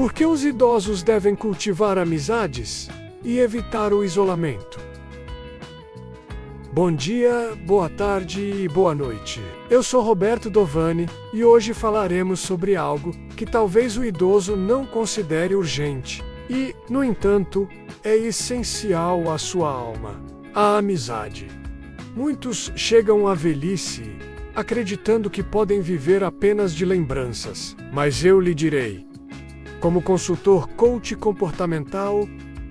Por que os idosos devem cultivar amizades e evitar o isolamento? Bom dia, boa tarde e boa noite. Eu sou Roberto Dovani e hoje falaremos sobre algo que talvez o idoso não considere urgente e, no entanto, é essencial à sua alma: a amizade. Muitos chegam à velhice acreditando que podem viver apenas de lembranças, mas eu lhe direi, como consultor coach comportamental,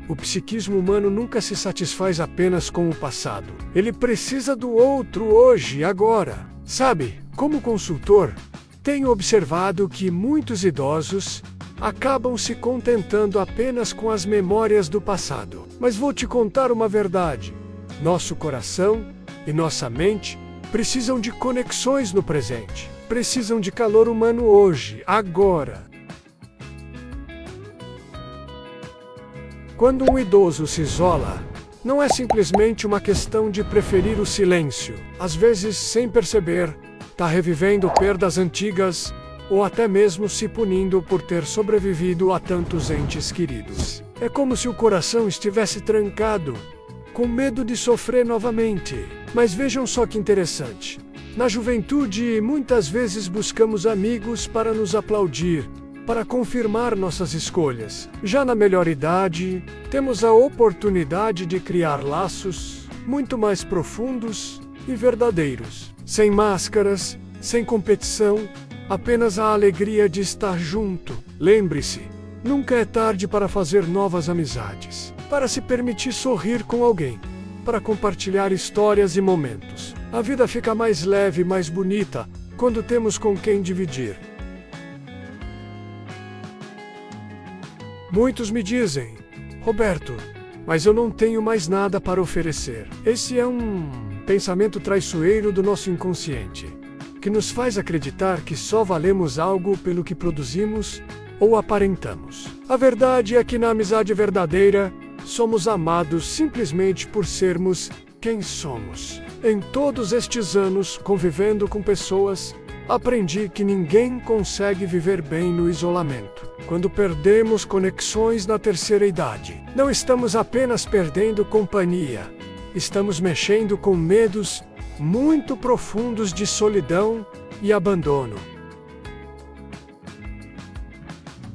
o psiquismo humano nunca se satisfaz apenas com o passado. Ele precisa do outro hoje, agora. Sabe, como consultor, tenho observado que muitos idosos acabam se contentando apenas com as memórias do passado. Mas vou te contar uma verdade. Nosso coração e nossa mente precisam de conexões no presente. Precisam de calor humano hoje, agora. Quando um idoso se isola, não é simplesmente uma questão de preferir o silêncio. Às vezes, sem perceber, está revivendo perdas antigas ou até mesmo se punindo por ter sobrevivido a tantos entes queridos. É como se o coração estivesse trancado, com medo de sofrer novamente. Mas vejam só que interessante. Na juventude, muitas vezes buscamos amigos para nos aplaudir, para confirmar nossas escolhas. Já na melhor idade, temos a oportunidade de criar laços muito mais profundos e verdadeiros. Sem máscaras, sem competição, apenas a alegria de estar junto. Lembre-se, nunca é tarde para fazer novas amizades, para se permitir sorrir com alguém, para compartilhar histórias e momentos. A vida fica mais leve e mais bonita quando temos com quem dividir. Muitos me dizem, Roberto, mas eu não tenho mais nada para oferecer. Esse é um pensamento traiçoeiro do nosso inconsciente, que nos faz acreditar que só valemos algo pelo que produzimos ou aparentamos. A verdade é que na amizade verdadeira, somos amados simplesmente por sermos quem somos. Em todos estes anos convivendo com pessoas, aprendi que ninguém consegue viver bem no isolamento. Quando perdemos conexões na terceira idade, não estamos apenas perdendo companhia, estamos mexendo com medos muito profundos de solidão e abandono.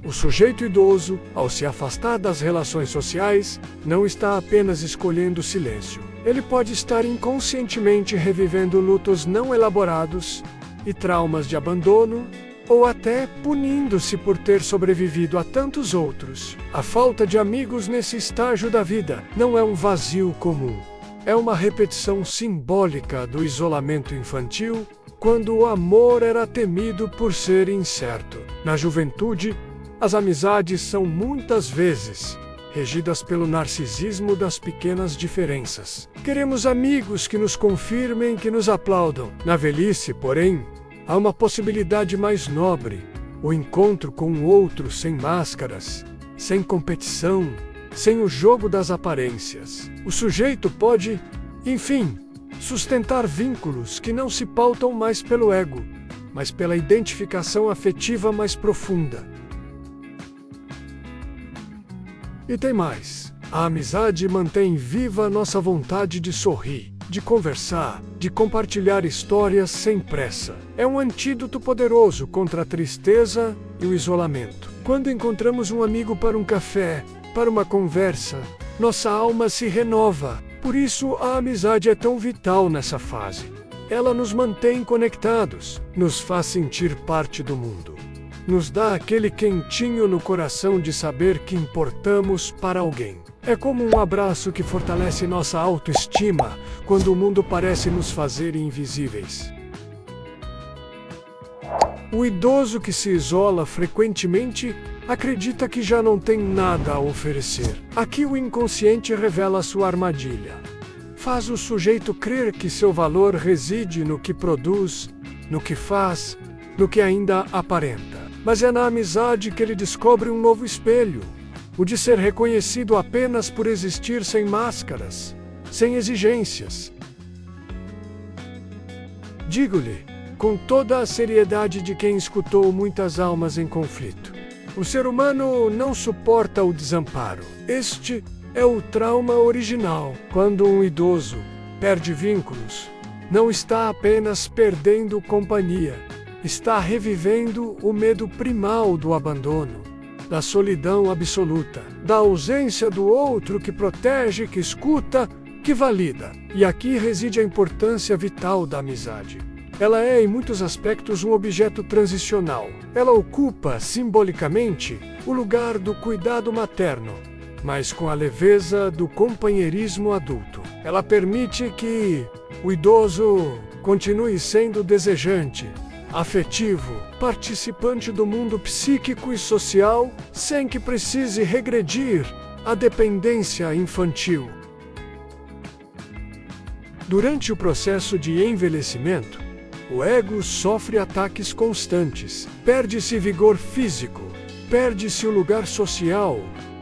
O sujeito idoso, ao se afastar das relações sociais, não está apenas escolhendo o silêncio. Ele pode estar inconscientemente revivendo lutos não elaborados e traumas de abandono, ou até punindo-se por ter sobrevivido a tantos outros. A falta de amigos nesse estágio da vida não é um vazio comum. É uma repetição simbólica do isolamento infantil, quando o amor era temido por ser incerto. Na juventude, as amizades são muitas vezes regidas pelo narcisismo das pequenas diferenças. Queremos amigos que nos confirmem, que nos aplaudam. Na velhice, porém, há uma possibilidade mais nobre: o encontro com o outro sem máscaras, sem competição, sem o jogo das aparências. O sujeito pode, enfim, sustentar vínculos que não se pautam mais pelo ego, mas pela identificação afetiva mais profunda. E tem mais. A amizade mantém viva nossa vontade de sorrir, de conversar, de compartilhar histórias sem pressa. É um antídoto poderoso contra a tristeza e o isolamento. Quando encontramos um amigo para um café, para uma conversa, nossa alma se renova. Por isso, a amizade é tão vital nessa fase. Ela nos mantém conectados, nos faz sentir parte do mundo. Nos dá aquele quentinho no coração de saber que importamos para alguém. É como um abraço que fortalece nossa autoestima quando o mundo parece nos fazer invisíveis. O idoso que se isola frequentemente acredita que já não tem nada a oferecer. Aqui o inconsciente revela sua armadilha. Faz o sujeito crer que seu valor reside no que produz, no que faz, no que ainda aparenta. Mas é na amizade que ele descobre um novo espelho, o de ser reconhecido apenas por existir sem máscaras, sem exigências. Digo-lhe, com toda a seriedade de quem escutou muitas almas em conflito: O ser humano não suporta o desamparo. Este é o trauma original. Quando um idoso perde vínculos, não está apenas perdendo companhia, está revivendo o medo primal do abandono, da solidão absoluta, da ausência do outro que protege, que escuta, que valida. E aqui reside a importância vital da amizade. Ela é, em muitos aspectos, um objeto transicional. Ela ocupa, simbolicamente, o lugar do cuidado materno, mas com a leveza do companheirismo adulto. Ela permite que o idoso continue sendo desejante, afetivo, participante do mundo psíquico e social, sem que precise regredir à dependência infantil. Durante o processo de envelhecimento, o ego sofre ataques constantes, perde-se vigor físico, perde-se o lugar social,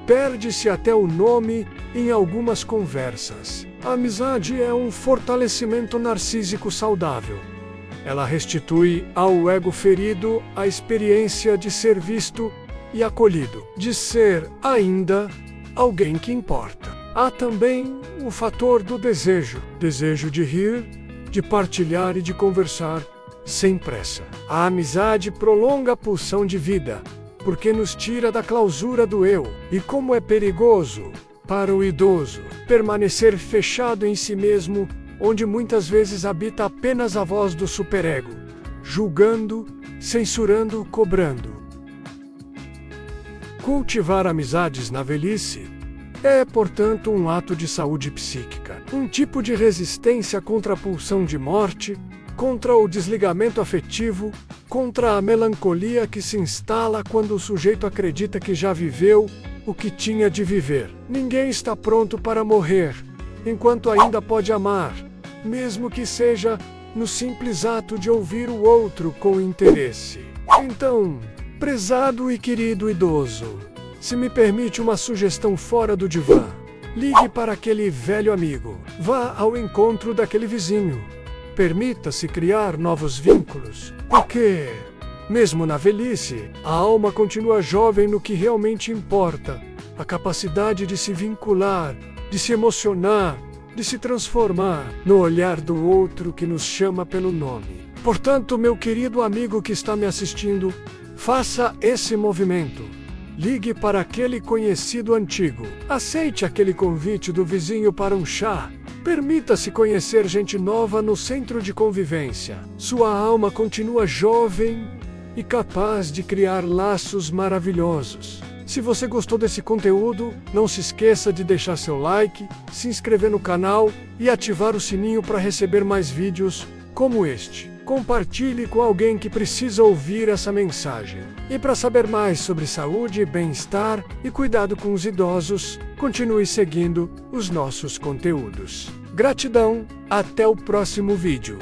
perde-se até o nome em algumas conversas. A amizade é um fortalecimento narcísico saudável. Ela restitui ao ego ferido a experiência de ser visto e acolhido, de ser, ainda, alguém que importa. Há também o fator do desejo de rir, de partilhar e de conversar, sem pressa. A amizade prolonga a pulsão de vida, porque nos tira da clausura do eu. E como é perigoso, para o idoso, permanecer fechado em si mesmo, onde muitas vezes habita apenas a voz do superego, julgando, censurando, cobrando. Cultivar amizades na velhice é, portanto, um ato de saúde psíquica, um tipo de resistência contra a pulsão de morte, contra o desligamento afetivo, contra a melancolia que se instala quando o sujeito acredita que já viveu o que tinha de viver. Ninguém está pronto para morrer, enquanto ainda pode amar, mesmo que seja no simples ato de ouvir o outro com interesse. Então, prezado e querido idoso, se me permite uma sugestão fora do divã, ligue para aquele velho amigo, vá ao encontro daquele vizinho, permita-se criar novos vínculos, porque, mesmo na velhice, a alma continua jovem no que realmente importa, a capacidade de se vincular, de se emocionar, de se transformar no olhar do outro que nos chama pelo nome. Portanto, meu querido amigo que está me assistindo, faça esse movimento. Ligue para aquele conhecido antigo. Aceite aquele convite do vizinho para um chá. Permita-se conhecer gente nova no centro de convivência. Sua alma continua jovem e capaz de criar laços maravilhosos. Se você gostou desse conteúdo, não se esqueça de deixar seu like, se inscrever no canal e ativar o sininho para receber mais vídeos como este. Compartilhe com alguém que precisa ouvir essa mensagem. E para saber mais sobre saúde, bem-estar e cuidado com os idosos, continue seguindo os nossos conteúdos. Gratidão, até o próximo vídeo.